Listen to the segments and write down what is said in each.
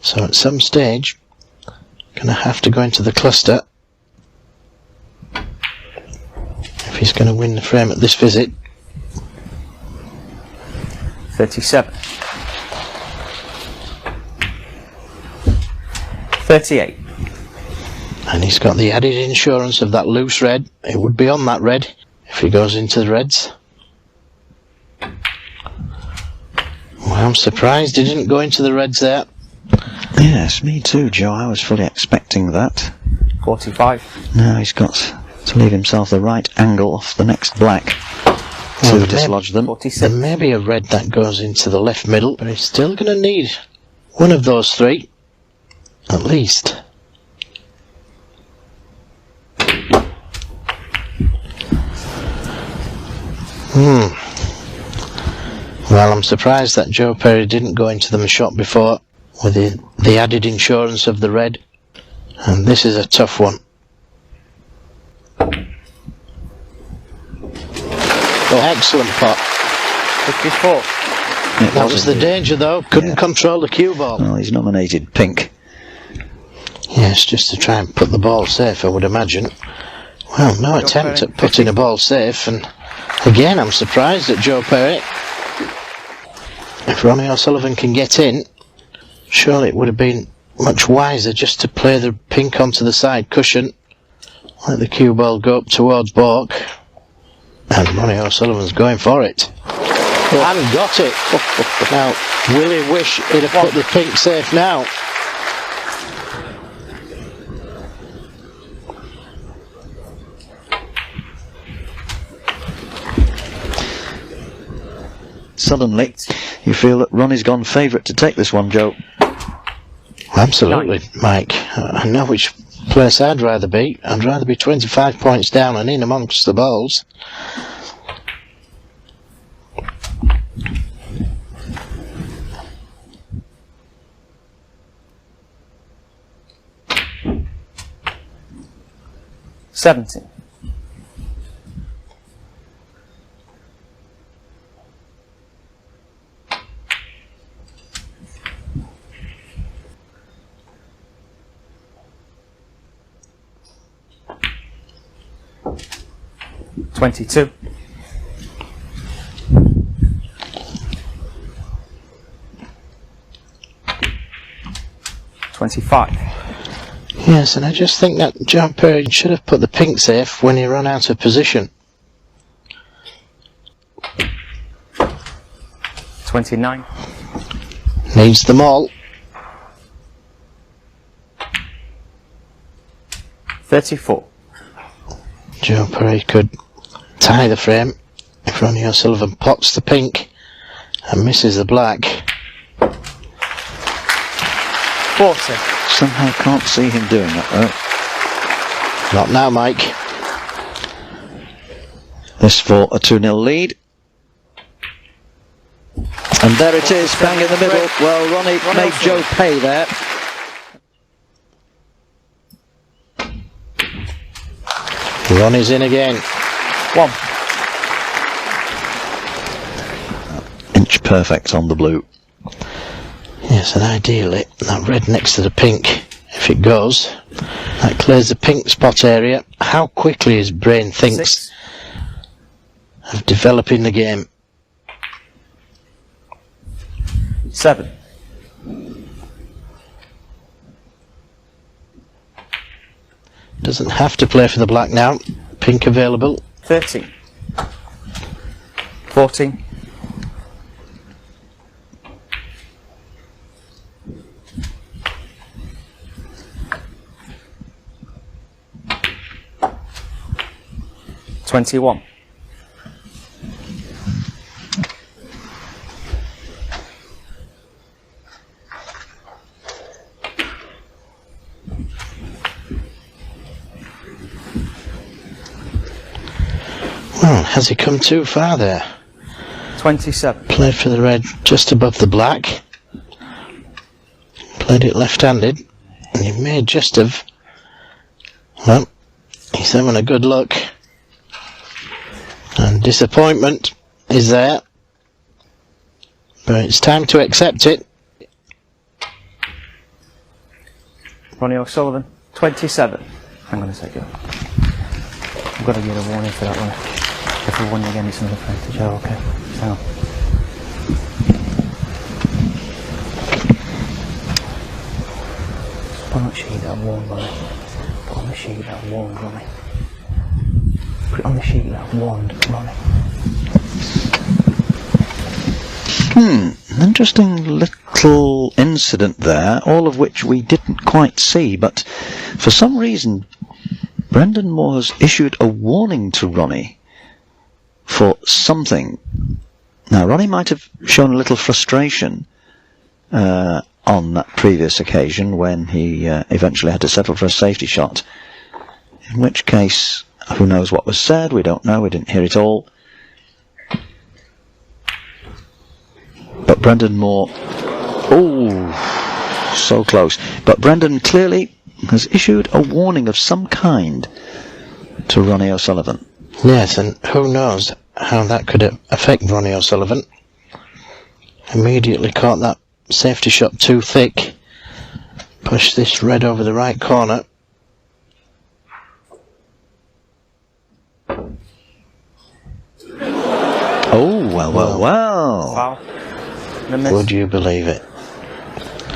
So at some stage, going to have to go into the cluster if he's going to win the frame at this visit. 37. 38. And he's got the added insurance of that loose red. It would be on that red if he goes into the reds. Well, I'm surprised he didn't go into the reds there. Yes, me too, Joe. I was fully expecting that. 45. Now he's got to leave himself the right angle off the next black to dislodge them. 46. There may be a red that goes into the left middle, but he's still going to need one of those three, at least. Well, I'm surprised that Joe Perry didn't go into the shot before with the added insurance of the red. And this is a tough one. Excellent pot. 54. That was the danger though. Couldn't control the cue ball. Well, he's nominated pink. Yes, just to try and put the ball safe, I would imagine. Well, no attempt at putting a ball safe, and again I'm surprised at Joe Perry. If Ronnie O'Sullivan can get in, surely it would have been much wiser just to play the pink onto the side cushion, let the cue ball go up towards Bork, and Ronnie O'Sullivan's going for it. And got it. Now, will he wish he'd have put the pink safe now? Suddenly, you feel that Ronnie's gone favourite to take this one, Joe. Absolutely, Mike. I know which place I'd rather be. I'd rather be 25 points down and in amongst the balls. $17. 22. 25. Yes, and I just think that Joe Perry should have put the pink safe when he ran out of position. 29. Needs them all. 34. Joe Perry could tie the frame if Ronnie O'Sullivan pots the pink and misses the black. 40. Somehow can't see him doing that, though. Not now, Mike. This for a 2-0 lead. And there it is, bang in the middle. Well, Ronnie made Joe pay there. Ronnie's in again. 1. Inch perfect on the blue. Yes, and ideally, that red next to the pink, if it goes, that clears the pink spot area. How quickly his brain thinks 6. of developing the game. 7. Doesn't have to play for the black now. Pink available. 13. 14. 21. 'Well, has he come too far there? 27. Played for the red just above the black. Played it left-handed. And he may just have... Well, he's having a good look. And disappointment is there. But it's time to accept it. Ronnie O'Sullivan, 27. Hang on a second. I've got to get a warning for that one. If I won again, it's another percentage. Oh, okay. So. Put on that sheet that warned, Ronnie. Put on the sheet that warned, Ronnie. Put it on the sheet that warned, Ronnie. Interesting little incident there, all of which we didn't quite see, but for some reason Brendan Moore has issued a warning to Ronnie for something. Now, Ronnie might have shown a little frustration on that previous occasion when he eventually had to settle for a safety shot, in which case, who knows what was said, we don't know, we didn't hear it all. But Brendan Moore, oh, so close. But Brendan clearly has issued a warning of some kind to Ronnie O'Sullivan. Yes, and who knows how that could affect Ronnie O'Sullivan. Immediately caught that safety shot too thick. Pushed this red over the right corner. Oh, well. Wow. Would you believe it?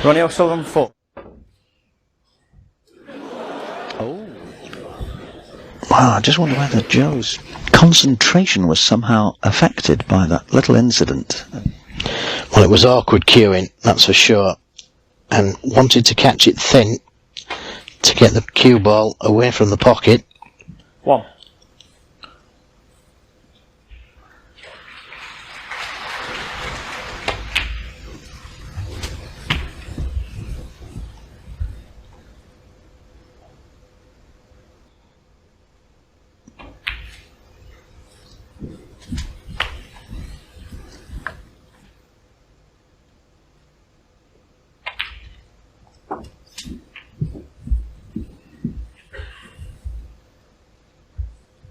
Ronnie O'Sullivan, 4. Oh. Wow, I just wonder whether Joe's concentration was somehow affected by that little incident. Well, it was awkward cueing, that's for sure. And wanted to catch it thin to get the cue ball away from the pocket. 1.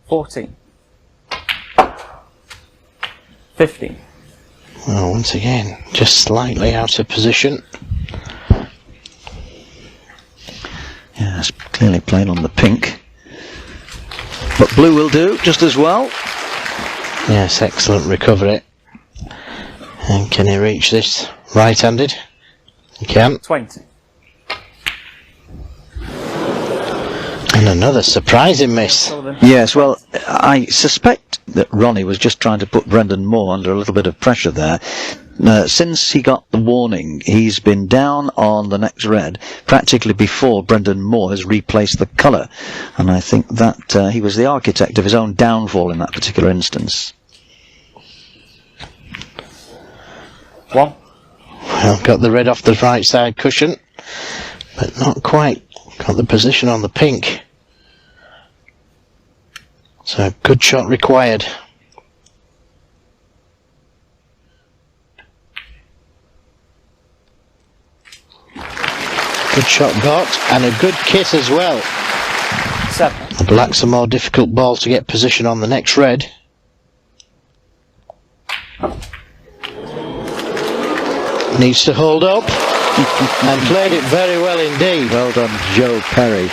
$14. $15. Well, once again, just slightly out of position. Yeah, it's clearly playing on the pink. But blue will do just as well. Yes, excellent recovery. And can he reach this right-handed? He can. 20. And another surprising miss. Yes, well, I suspect that Ronnie was just trying to put Brendan Moore under a little bit of pressure there. Since he got the warning, he's been down on the next red practically before Brendan Moore has replaced the colour. And I think that he was the architect of his own downfall in that particular instance. 1. Well, got the red off the right side cushion, but not quite got the position on the pink. So, good shot required. Good shot got, and a good kiss as well. 7. The black's a more difficult ball to get position on the next red. Needs to hold up, and played it very well indeed. Well done, Joe Perry.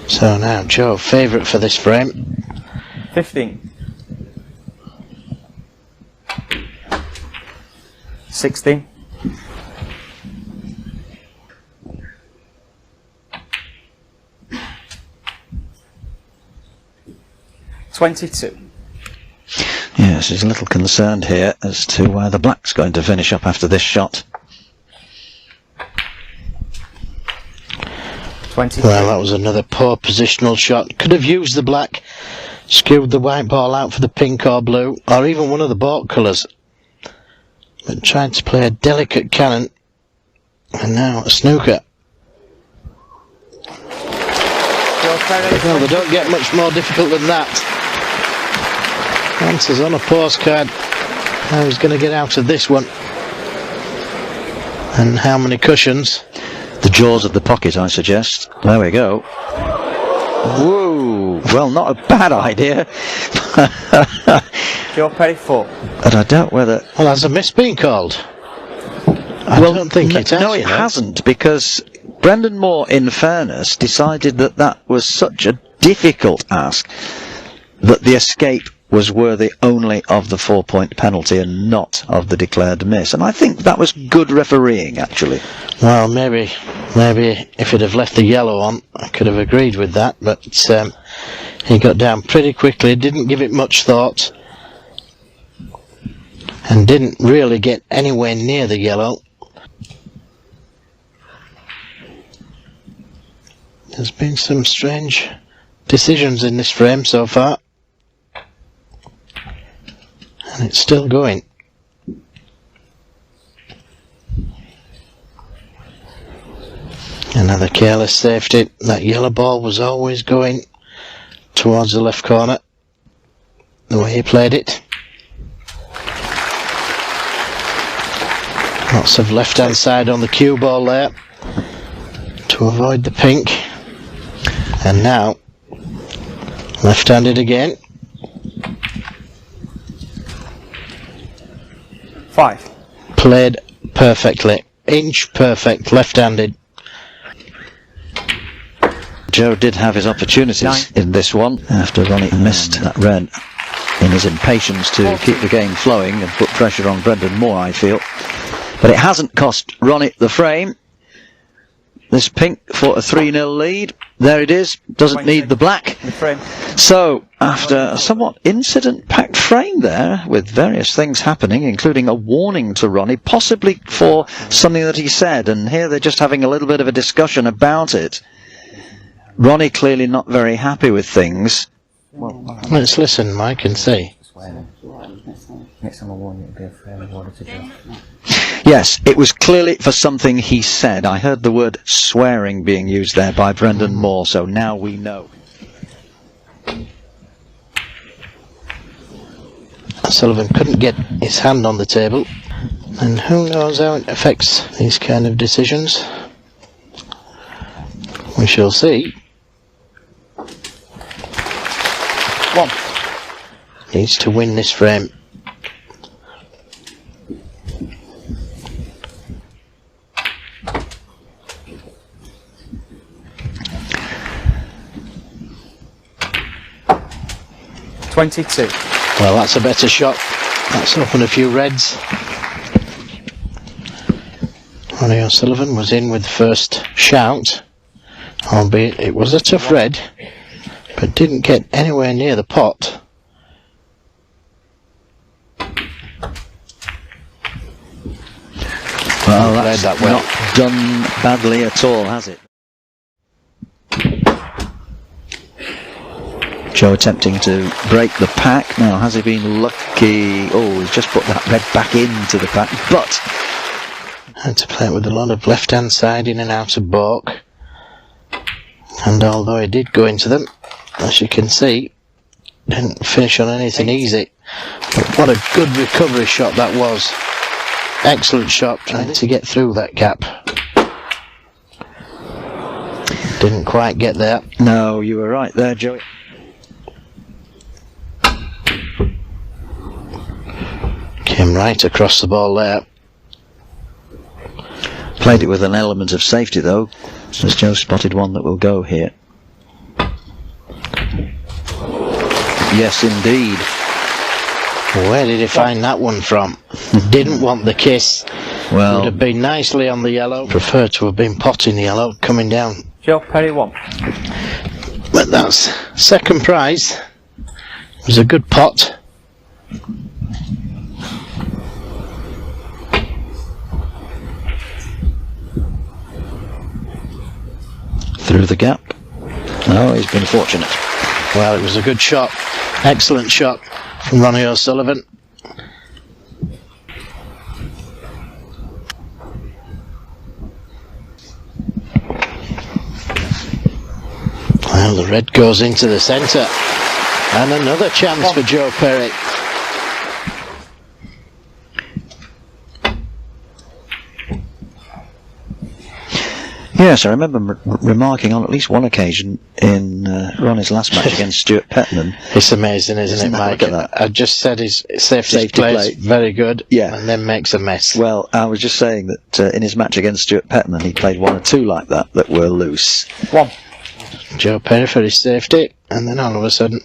So now, Joe, favourite for this frame. 15. 16. 22. Yes, he's a little concerned here as to where the black's going to finish up after this shot. 23. Well, that was another poor positional shot. Could have used the black, skewed the white ball out for the pink or blue, or even one of the baulk colours. But tried to play a delicate cannon, and now a snooker. Well, they don't get much more difficult than that. Answers on a postcard. How he's going to get out of this one. And how many cushions. The jaws of the pocket, I suggest. There we go. Whoa! Well, not a bad idea. Joe Perry 4. But I doubt whether... Well, has a miss been called? I don't think it has. No, it hasn't, because Brendan Moore, in fairness, decided that that was such a difficult ask that the escape was worthy only of the 4-point penalty and not of the declared miss. And I think that was good refereeing, actually. Well, maybe if it had left the yellow on, I could have agreed with that, but he got down pretty quickly, didn't give it much thought, and didn't really get anywhere near the yellow. There's been some strange decisions in this frame so far, and it's still going. Another careless safety. That yellow ball was always going towards the left corner, the way he played it. Lots of left hand side on the cue ball there to avoid the pink. And now left-handed again. 5. Played perfectly, inch perfect, left-handed. Joe did have his opportunities in this one after Ronnie missed that red in his impatience to keep the game flowing and put pressure on Brendan Moore, I feel. But it hasn't cost Ronnie the frame. This pink for a 3-0 lead. There it is. Doesn't need the black. So, after a somewhat incident-packed frame there, with various things happening, including a warning to Ronnie, possibly for something that he said, and here they're just having a little bit of a discussion about it. Ronnie clearly not very happy with things. Let's listen, Mike, and see. Next time I warn you, it'll be a fair reward to Joe. Yes, it was clearly for something he said. I heard the word swearing being used there by Brendan Moore, so now we know. Sullivan couldn't get his hand on the table, and who knows how it affects these kind of decisions. We shall see. 1. Needs to win this frame. $22. Well, that's a better shot. That's opened a few reds. Ronnie O'Sullivan was in with the first shout, albeit it was a tough red, but didn't get anywhere near the pot. Well, that's not done badly at all, has it? Joe attempting to break the pack. Now, has he been lucky? Oh, he's just put that red back into the pack, but had to play it with a lot of left-hand side in and out of balk. And although he did go into them, as you can see, didn't finish on anything easy. But what a good recovery shot that was. Excellent shot, trying to get through that gap. Didn't quite get there. No, you were right there, Joey. Came right across the ball there. Played it with an element of safety, though, as Joe spotted one that will go here. Yes, indeed. Where did he find that one from? Didn't want the kiss. Well, would have been nicely on the yellow. Preferred to have been potting the yellow coming down. Joe Perry 1. But that's second prize. It was a good pot. through the gap. No, he's been fortunate. Well, it was a good shot. Excellent shot from Ronnie O'Sullivan. Well, the red goes into the centre. And another chance for Joe Perry. Yes, I remember remarking on at least one occasion in Ronnie's last match against Stuart Petman. It's amazing, isn't it, Mike? Look at that. I just said his safety play very good, Yeah. and then makes a mess. Well, I was just saying that in his match against Stuart Petman, he played one or two like that were loose. 1. Joe Perry for his safety, and then all of a sudden,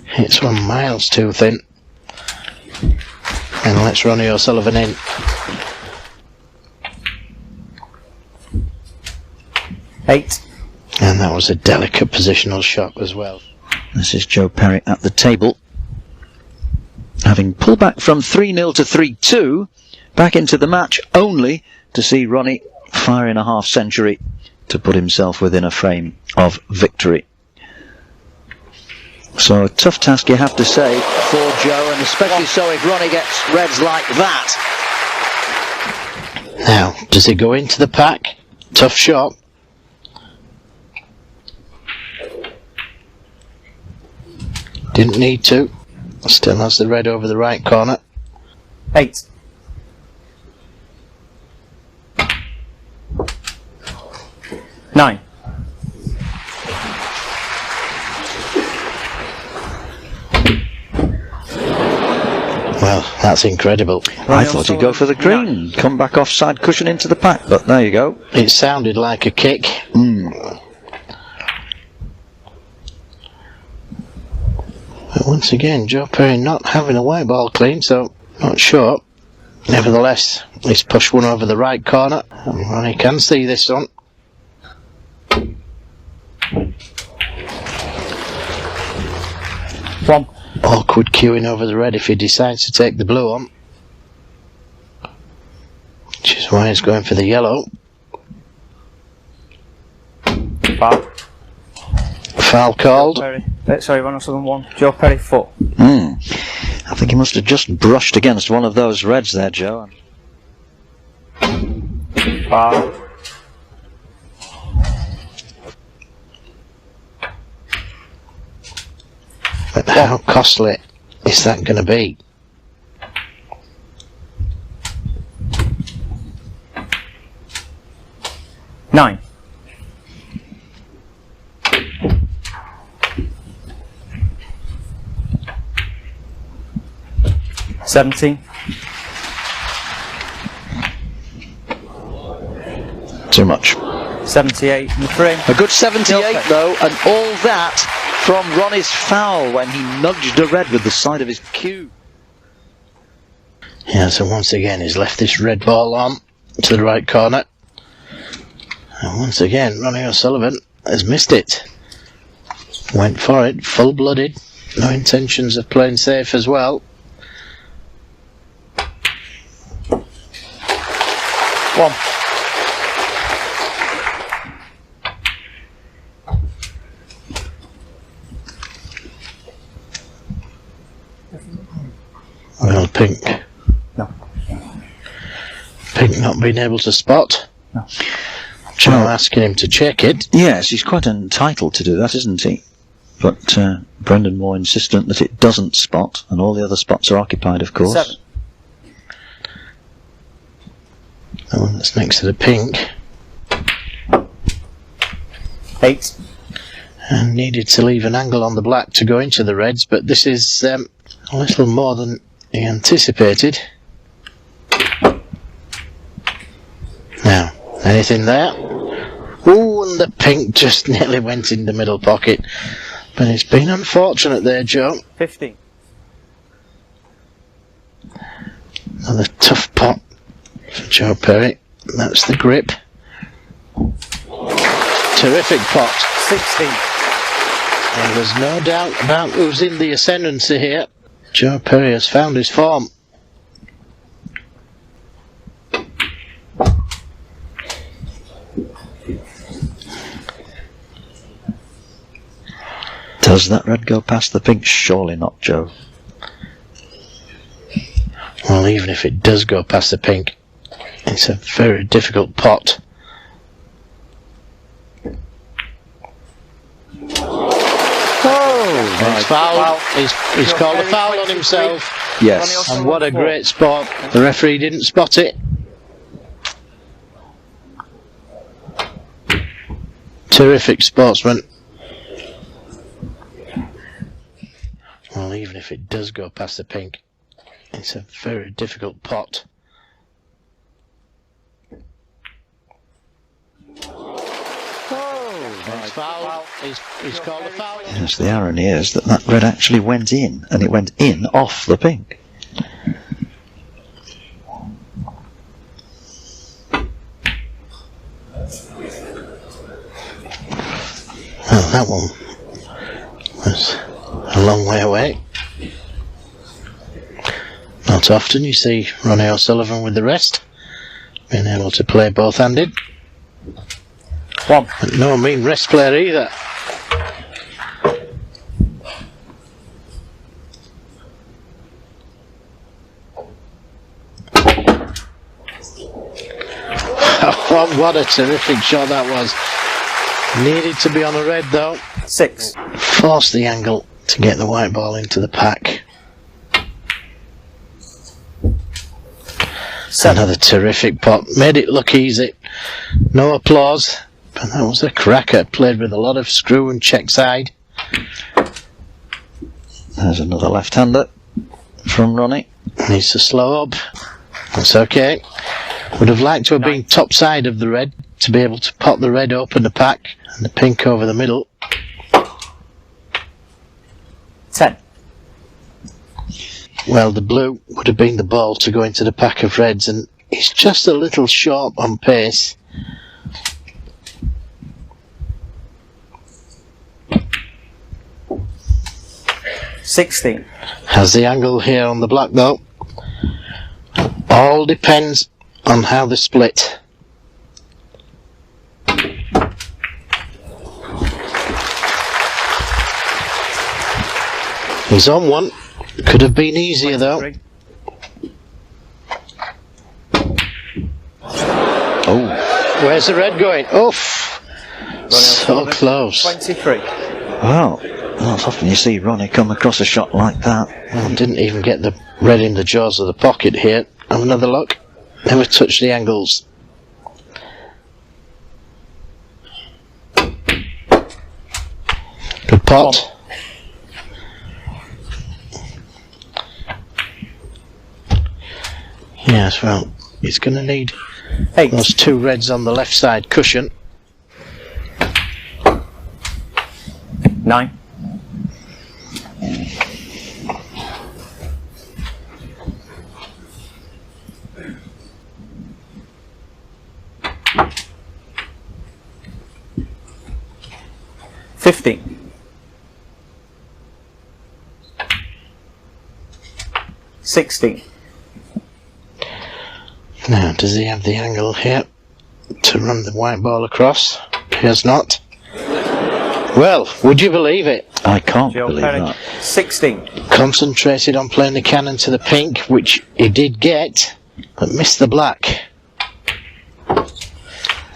hits one miles too thin. And lets Ronnie O'Sullivan in. Eight. And that was a delicate positional shot as well. This is Joe Perry at the table, having pulled back from 3-0 to 3-2, back into the match only to see Ronnie fire in a half century to put himself within a frame of victory. So a tough task, you have to say, for Joe, and especially so if Ronnie gets reds like that. Now, does he go into the pack? Tough shot. Didn't need to. Still has the red over the right corner. 8. Nine. Well, that's incredible. I thought he'd go for the green, come back offside cushion into the pack, but there you go. It sounded like a kick. But once again, Joe Perry not having a white ball clean, so not sure. Nevertheless, he's pushed one over the right corner, and Ronnie can see this one. One. Awkward queuing over the red if he decides to take the blue on. Which is why he's going for the yellow. Foul. Foul called. Perry. Sorry, Ron O'Sullivan 1. Joe Perry 4. I think he must have just brushed against one of those reds there, Joe. Foul. But how costly is that going to be? Nine. $17. Too much. 78 in the frame. A good 78 though, and all that from Ronnie's foul when he nudged a red with the side of his cue. Yeah, so once again he's left this red ball on to the right corner. And once again, Ronnie O'Sullivan has missed it. Went for it, full-blooded. No intentions of playing safe as well. One. Well, Pink. No. Pink not being able to spot. No. Joe asking him to check it. Yes, he's quite entitled to do that, isn't he? But Brendan Moore insistent that it doesn't spot, and all the other spots are occupied, of course. 7. The one that's next to the pink. 8. And needed to leave an angle on the black to go into the reds, but this is a little more than he anticipated. Now, anything there? Ooh, and the pink just nearly went in the middle pocket. But it's been unfortunate there, Joe. 15. Another tough pot for Joe Perry. That's the grip. Terrific pot. 16. There was no doubt about who's in the ascendancy here. Joe Perry has found his form. Does that red go past the pink? Surely not, Joe. Well, even if it does go past the pink, it's a very difficult pot. Oh, He's fouled. He's called a foul on himself. yes. And what a great spot. The referee didn't spot it. Terrific sportsman. Well, even if it does go past the pink, it's a very difficult pot. Next foul. He's called a foul. Yes, the irony is that that red actually went in, and it went in off the pink. Well, that one was a long way away. Not often you see Ronnie O'Sullivan with the rest, being able to play both-handed. One. But no mean rest player either. Oh, what a terrific shot that was. Needed to be on a red though. 6. Forced the angle to get the white ball into the pack. 7. Another terrific pot. Made it look easy. No applause. But that was a cracker. Played with a lot of screw and check side. There's another left-hander from Ronnie. Needs to slow up. That's okay. Would have liked to have been top side of the red to be able to pot the red open the pack and the pink over the middle. 10. Well, the blue would have been the ball to go into the pack of reds, and he's just a little short on pace. $16. Has the angle here on the black though. All depends on how they split. He's on one. Could have been easier though. 23. Oh, Where's the red going? Oof! So close. 23. wow. Not often you see Ronnie come across a shot like that. Well, didn't even get the red in the jaws of the pocket here. Have another look. Never touched the angles. Good pot. Yes, well, he's going to need 8. those two reds on the left side cushion. 9. $15. 16. Now, does he have the angle here to run the white ball across? He has not. Well, would you believe it? I can't Joe believe Perry. that. 16. Concentrated on playing the cannon to the pink, which he did get, but missed the black.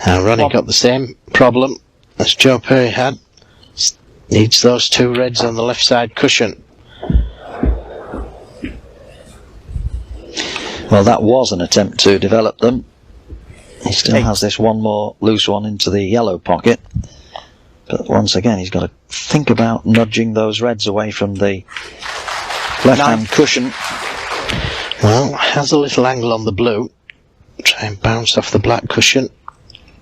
Now, Ronnie got the same problem as Joe Perry had. Needs those two reds on the left side cushion. Well, that was an attempt to develop them. He still 8. has this one more loose one into the yellow pocket. But once again, he's got to think about nudging those reds away from the left-hand cushion. Well, has a little angle on the blue. Try and bounce off the black cushion.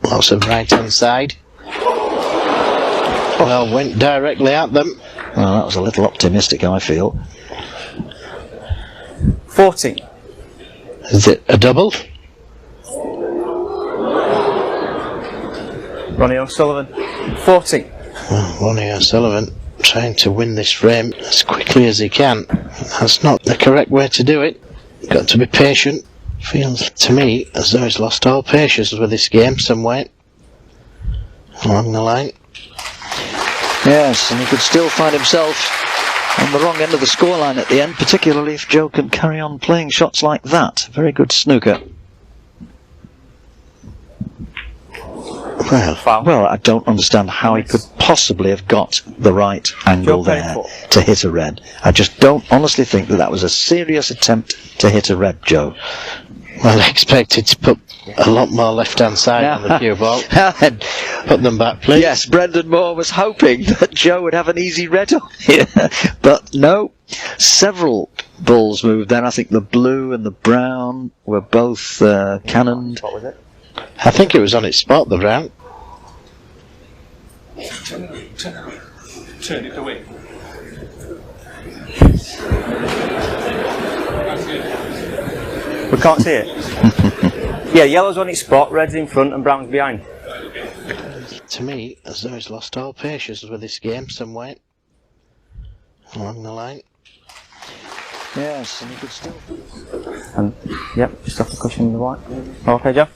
Lots of right-hand side. Well, went directly at them. Well, that was a little optimistic, I feel. 14. Is it a double? Ronnie O'Sullivan. 14. Well, Ronnie O'Sullivan trying to win this frame as quickly as he can. That's not the correct way to do it. Got to be patient. Feels to me as though he's lost all patience with this game somewhere along the line. Yes, and he could still find himself on the wrong end of the scoreline at the end, particularly if Joe can carry on playing shots like that. Very good snooker. Well, I don't understand how he could possibly have got the right angle there to hit a red. I just don't honestly think that that was a serious attempt to hit a red, Joe. Well, I expected to put a lot more left-hand side on the cue ball. Put them back, please. Yes, Brendan Moore was hoping that Joe would have an easy red on here, but no. Several balls moved then. I think the blue and the brown were both cannoned. What was it? I think it was on its spot, the brown. Turn it away. We can't see it. Yeah, yellow's on its spot, red's in front and brown's behind. To me, as though he's lost all patience with this game somewhere along the line. Yes, and he could still... And, yep, just off the cushion in the white. Okay, Joe?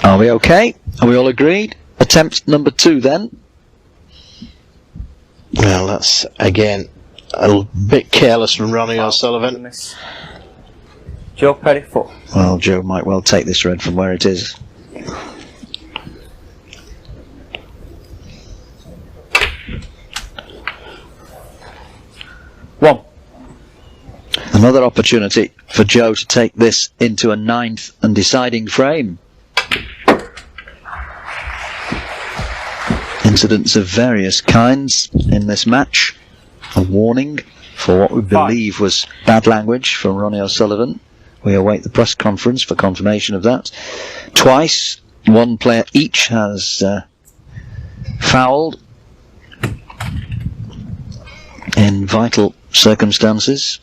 Are we okay? Are we all agreed? Attempt number 2 then. Well, that's, again, a bit careless from Ronnie O'Sullivan. Joe Perry 4. Well, Joe might well take this red from where it is. One. Another opportunity for Joe to take this into a 9th and deciding frame. Incidents of various kinds in this match. A warning for what we believe was bad language from Ronnie O'Sullivan. We await the press conference for confirmation of that. Twice, one player each has fouled in vital circumstances.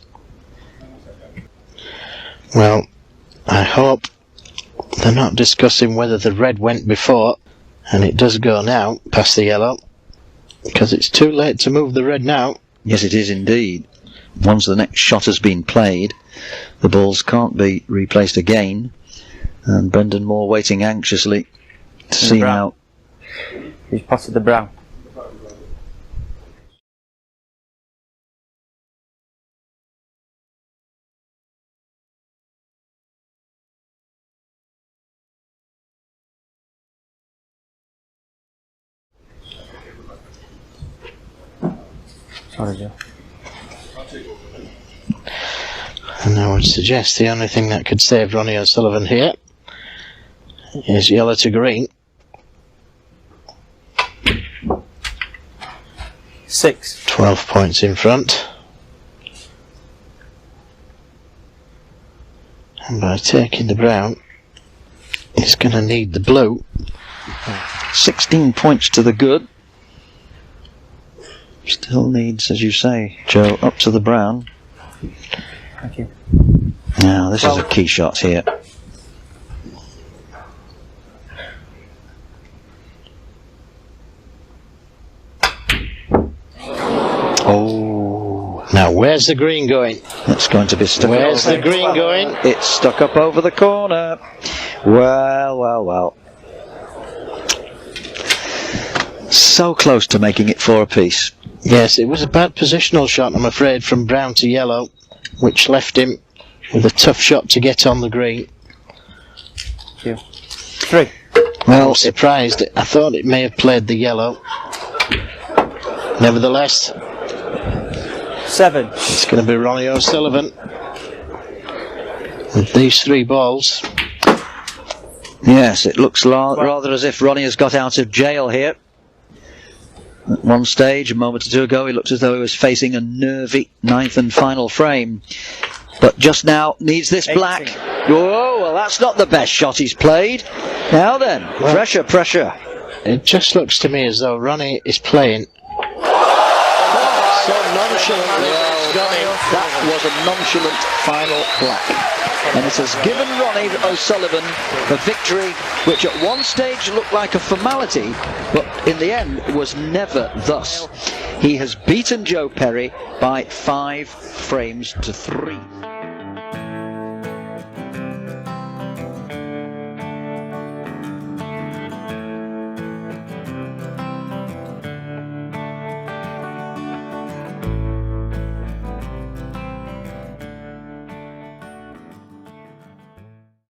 Well, I hope they're not discussing whether the red went before, and it does go now, past the yellow, because it's too late to move the red now. Yes, it is indeed. Once the next shot has been played, the balls can't be replaced again, and Brendan Moore waiting anxiously to see how... He's potted the brown. Sorry, Joe. And I would suggest the only thing that could save Ronnie O'Sullivan here is yellow to green. 6. 12 points in front. And by taking the brown, he's going to need the blue. 16 points to the good. Still needs, as you say, Joe, up to the brown. Thank you. Now, this is a key shot here. Oh. Now, where's the green going? It's going to be stuck Where's over. the green going? It's stuck up over the corner. Well, well, well. So close to making it 4 apiece. Yes, it was a bad positional shot, I'm afraid, from brown to yellow, which left him with a tough shot to get on the green. 2. 3. Well, I'm surprised. I thought it may have played the yellow. Nevertheless, 7. it's going to be Ronnie O'Sullivan with these 3 balls. Yes, it looks rather as if Ronnie has got out of jail here. At one stage, a moment or two ago, he looked as though he was facing a nervy 9th and final frame. But just now needs this 18. black. Whoa, well that's not the best shot he's played. Now then, Well, pressure, pressure. It just looks to me as though Ronnie is playing so nonchalantly. That was a nonchalant final black. And it has given Ronnie O'Sullivan the victory, which at one stage looked like a formality, but in the end was never thus. He has beaten Joe Perry by 5 frames to 3.